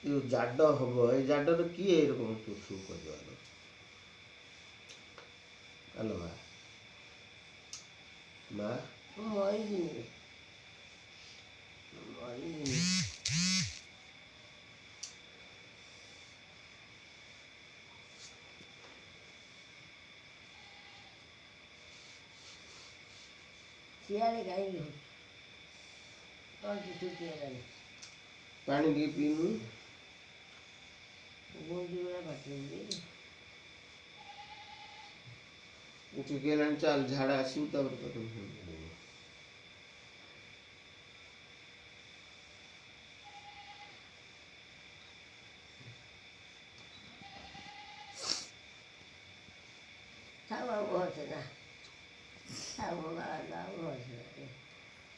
यो जाड हम ये जाडर किए एरकम टुसु कर आलो माँ पानी दी पीनू चुकेला चाल झाड़ा आसू तब